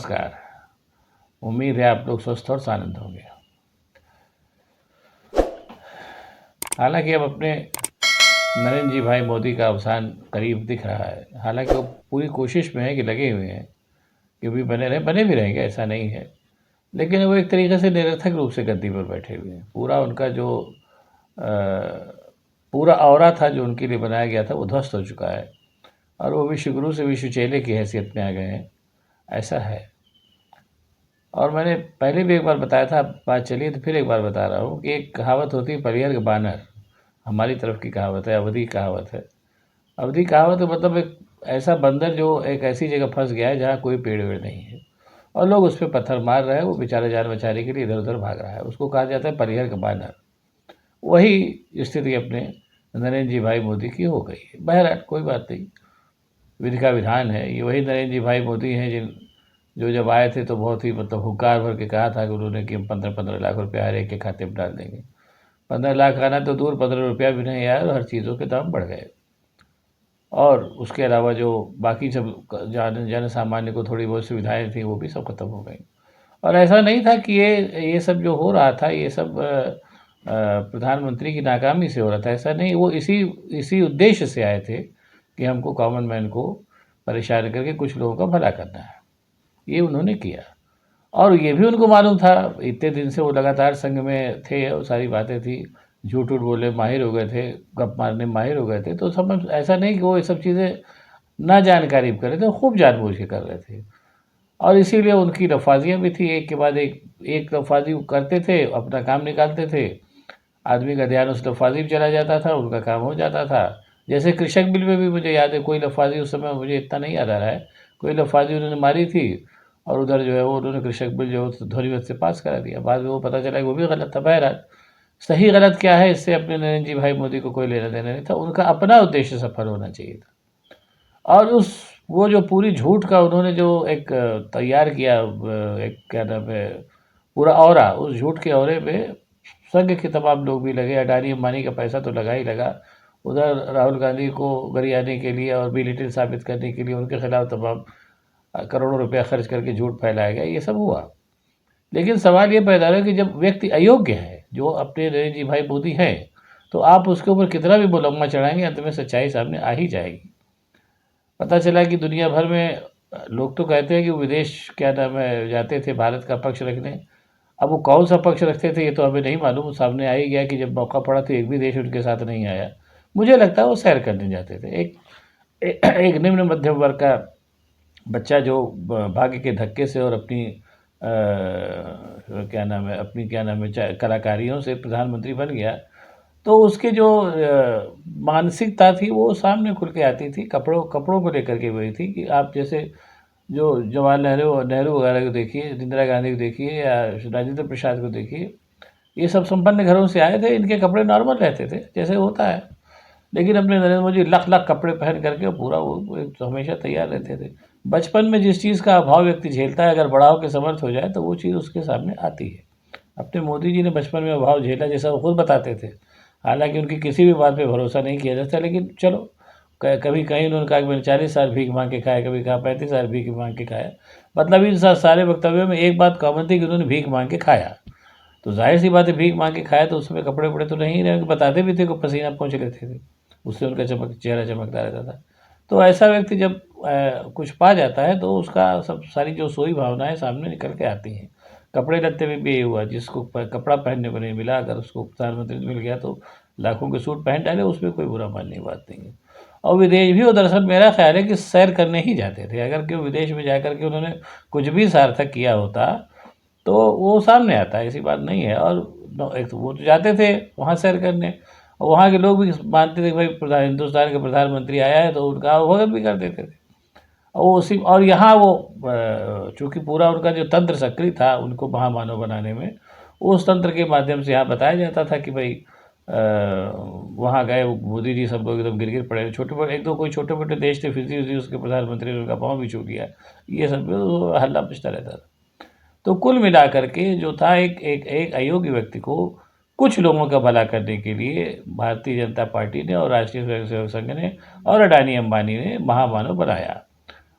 नमस्कार। उम्मीद है आप लोग स्वस्थ और आनंद होंगे। हालांकि अब अपने नरेंद्र जी भाई मोदी का अवसान करीब दिख रहा है। हालांकि वो पूरी कोशिश में है कि लगे हुए हैं कि भी बने भी रहेंगे, ऐसा नहीं है। लेकिन वो एक तरीके से निरर्थक रूप से गद्दी पर बैठे हुए हैं। पूरा उनका जो पूरा ऑरा था जो उनके लिए बनाया गया था वो ध्वस्त हो चुका है और वो विश्व गुरु से विश्व चेले की हैसियत में आ गए हैं, ऐसा है। और मैंने पहले भी एक बार बताया था, बात चली तो फिर एक बार बता रहा हूँ कि एक कहावत होती है, परिहर के बानर। हमारी तरफ की कहावत है, अवधी कहावत है। अवधी कहावत मतलब एक ऐसा बंदर जो एक ऐसी जगह फंस गया है जहाँ कोई पेड़ वेड़ नहीं है और लोग उस पर पत्थर मार रहे हैं, वो बेचारा जान बचाने के लिए इधर उधर भाग रहा है। उसको कहा जाता है परिहर का बानर। वही स्थिति अपने नरेंद्र जी भाई मोदी की हो गई है। बहरहाल कोई बात नहीं, विधि का विधान है। ये वही नरेंद्र जी भाई मोदी हैं जिन जो जब आए थे तो बहुत ही मतलब हुंकार भर के कहा था कि उन्होंने कि हम 15-15 लाख रुपया हर एक के खाते में डाल देंगे। 15 लाख आना तो दूर, 15 रुपया भी नहीं आया और हर चीज़ों के दाम बढ़ गए। और उसके अलावा जो बाकी सब जन सामान्य को थोड़ी बहुत सुविधाएं थी वो भी सब खत्म हो गई। और ऐसा नहीं था कि ये सब जो हो रहा था ये सब प्रधानमंत्री की नाकामी से हो रहा था, ऐसा नहीं। वो इसी इसी उद्देश्य से आए थे कि हमको कॉमन मैन को परेशान करके कुछ लोगों का भला करना है। ये उन्होंने किया और ये भी उनको मालूम था। इतने दिन से वो लगातार संघ में थे और सारी बातें थी, झूठ उठ बोले माहिर हो गए थे, गप मारने में माहिर हो गए थे। तो सब ऐसा नहीं कि वो ये सब चीज़ें ना जानकारी कर रहे थे, खूब जानबूझ के कर रहे थे। और इसीलिए उनकी लफाजियाँ भी थी, एक के बाद एक लफाजी वो करते थे, अपना काम निकालते थे। आदमी का ध्यान उस लफाजी में चला जाता था, उनका काम हो जाता था। जैसे कृषक बिल में भी मुझे याद है कोई लफाजी, उस समय मुझे इतना नहीं याद आ रहा है, कोई लफाजी उन्होंने मारी थी और उधर जो है वो उन्होंने कृषक बिल जो है वो ध्वनिमत से पास करा दिया। बाद में वो पता चला कि वो भी गलत था। बहरहाल सही गलत क्या है इससे अपने नरेंद्र जी भाई मोदी को कोई लेना देना नहीं था, उनका अपना उद्देश्य सफल होना चाहिए था। और उस वो जो पूरी झूठ का उन्होंने जो एक तैयार किया, एक क्या नाम है, पूरा औरा, उस झूठ के औरे पे संघ के तमाम लोग भी लगे। अडानी अंबानी का पैसा तो लगा ही लगा। उधर राहुल गांधी को गरियाने के लिए और बी लिटिल साबित करने के लिए उनके खिलाफ तमाम करोड़ों रुपया खर्च करके झूठ फैलाया गया, ये सब हुआ। लेकिन सवाल ये पैदा हो कि जब व्यक्ति अयोग्य है, जो अपने नरेंद्र जी भाई मोदी हैं, तो आप उसके ऊपर कितना भी मुकदमा चढ़ाएंगे, अंत में सच्चाई सामने आ ही जाएगी। पता चला कि दुनिया भर में लोग तो कहते हैं कि वो विदेश क्या नाम है जाते थे भारत का पक्ष रखने। अब वो कौन सा पक्ष रखते थे ये तो हमें नहीं मालूम, सामने आ ही गया कि जब मौका पड़ा तो एक भी देश उनके साथ नहीं आया। मुझे लगता है वो सैर करने जाते थे। एक निम्न मध्यम वर्ग का बच्चा जो भाग्य के धक्के से और अपनी क्या नाम है, अपनी क्या नाम है कलाकारियों से प्रधानमंत्री बन गया, तो उसके जो मानसिकता थी वो सामने खुल के आती थी। कपड़ों कपड़ों को लेकर के वही थी कि आप जैसे जो जवाहरलाल नेहरू नेहरू वगैरह को देखिए, इंदिरा गांधी को देखिए या राजेंद्र प्रसाद को देखिए, ये सब संपन्न घरों से आए थे। इनके कपड़े नॉर्मल रहते थे जैसे होता है। लेकिन अपने नरेंद्र मोदी लाख लाख कपड़े पहन करके पूरा वो एक हमेशा तैयार रहते थे। बचपन में जिस चीज़ का अभाव व्यक्ति झेलता है, अगर बड़ा होकर समर्थ हो जाए तो वो चीज़ उसके सामने आती है। अपने मोदी जी ने बचपन में अभाव झेला, जैसा वो खुद बताते थे। हालांकि उनकी किसी भी बात पे भरोसा नहीं किया जाता, लेकिन चलो कभी कहीं उन्होंने कहा कि मैंने 40 साल भीख मांग के खाया, कभी कहा 35 साल भीख मांग के खाया। मतलब इन सारे वक्तव्यों में एक बात कॉमन थी कि उन्होंने भीख मांग के खाया। तो जाहिर सी बात है, भीख मांग के खाया तो उसमें कपड़े वपड़े तो नहीं रहे, बताते भी थे कि पसीना पोंछ लेते थे, उससे उनका चेहरा चमकता रहता था। तो ऐसा व्यक्ति जब कुछ पा जाता है तो उसका सब सारी जो सोई भावनाएं सामने निकल के आती हैं। कपड़े लत्ते में भी ये हुआ, जिसको कपड़ा पहनने को नहीं मिला, अगर उसको प्रधानमंत्री मिल गया तो लाखों के सूट पहन डाले, उसमें कोई बुरा मानने की बात नहीं है। और विदेश भी वो दरअसल मेरा ख्याल है कि सैर करने ही जाते थे। अगर क्यों विदेश में जाकर के उन्होंने कुछ भी सार्थक किया होता तो वो सामने आता है, ऐसी बात नहीं है। और एक तो वो तो जाते थे वहाँ सैर करने, और वहाँ के लोग भी मानते थे कि भाई हिंदुस्तान का प्रधानमंत्री आया है, तो उनका स्वागत भी कर देते थे। और वो उसी और यहाँ वो चूँकि पूरा उनका जो तंत्र सक्रिय था उनको महामानव बनाने में, उस तंत्र के माध्यम से यहाँ बताया जाता था कि भाई वहाँ गए वो मोदी जी, सब लोग एकदम गिर पड़े। छोटे बड़े एक दो कोई छोटे मोटे देश थे, फिजी उजी उसके प्रधानमंत्री ने उनका पाँव भी छू किया, ये सब हल्ला मचता रहता था। तो कुल मिलाकर के जो था एक अयोग्य व्यक्ति को कुछ लोगों का भला करने के लिए भारतीय जनता पार्टी ने और राष्ट्रीय स्वयंसेवक संघ ने और अडानी अंबानी ने महामानव बनाया।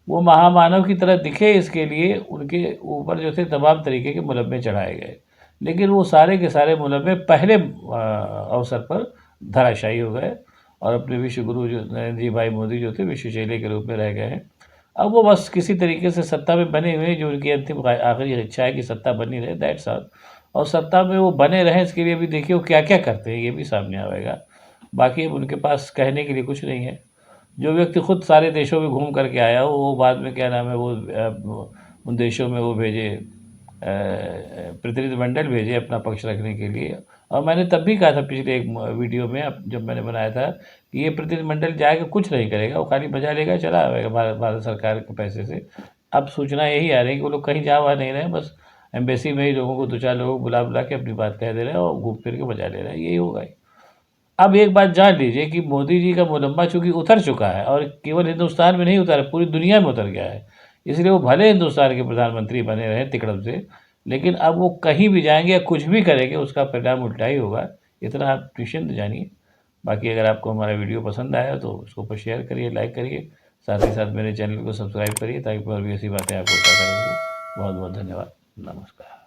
वो महामानव की तरह दिखे इसके लिए उनके ऊपर जो थे तमाम तरीके के मुलम्मे चढ़ाए गए, लेकिन वो सारे के सारे मुलम्मे पहले अवसर पर धराशायी हो गए और अपने विश्व गुरु जो नरेंद्र जी भाई मोदी जो थे विश्व चेले के रूप में रह गए हैं। अब वो बस किसी तरीके से सत्ता में बने हुए हैं, जो उनकी अंतिम आखिरी इच्छा है कि सत्ता बनी रहे, दैट्स ऑल। और सत्ता में वो बने रहें इसके लिए भी देखिए वो क्या-क्या करते हैं, ये भी सामने आएगा। बाकी अब उनके पास कहने के लिए कुछ नहीं है। जो व्यक्ति खुद सारे देशों में घूम करके आया हो, वो बाद में क्या नाम है उन देशों में वो भेजे प्रतिनिधिमंडल भेजे अपना पक्ष रखने के लिए। और मैंने तब भी कहा था पिछले एक वीडियो में, अब जब मैंने बनाया था कि ये प्रतिनिधिमंडल जाके कुछ नहीं करेगा, वो खाली मजा लेगा चला आएगा भारत सरकार के पैसे से। अब सूचना यही आ रही है कि वो लोग कहीं जा वहाँ नहीं रहे हैं, बस एम्बेसी में ही लोगों को 2-4 लोगों को बुला-बुला के अपनी बात कह दे रहे हैं और घूम फिर के मजा ले रहे हैं, यही होगा। अब एक बात जान लीजिए कि मोदी जी का मुलम्मा चूँकि उतर चुका है और केवल हिंदुस्तान में नहीं उतरा है, पूरी दुनिया में उतर गया है। इसलिए वो भले हिंदुस्तान के प्रधानमंत्री बने रहें तिकड़म से, लेकिन अब वो कहीं भी जाएँगे या कुछ भी करेंगे उसका परिणाम उल्टा ही होगा। इतना आप निश्चिंत जानिए। बाकी अगर आपको हमारा वीडियो पसंद आया तो उसको ऊपर शेयर करिए, लाइक करिए। साथ ही साथ मेरे चैनल को सब्सक्राइब करिए ताकि और भी ऐसी बातें आपको बताता रहूँ। बहुत-बहुत धन्यवाद। नमस्कार।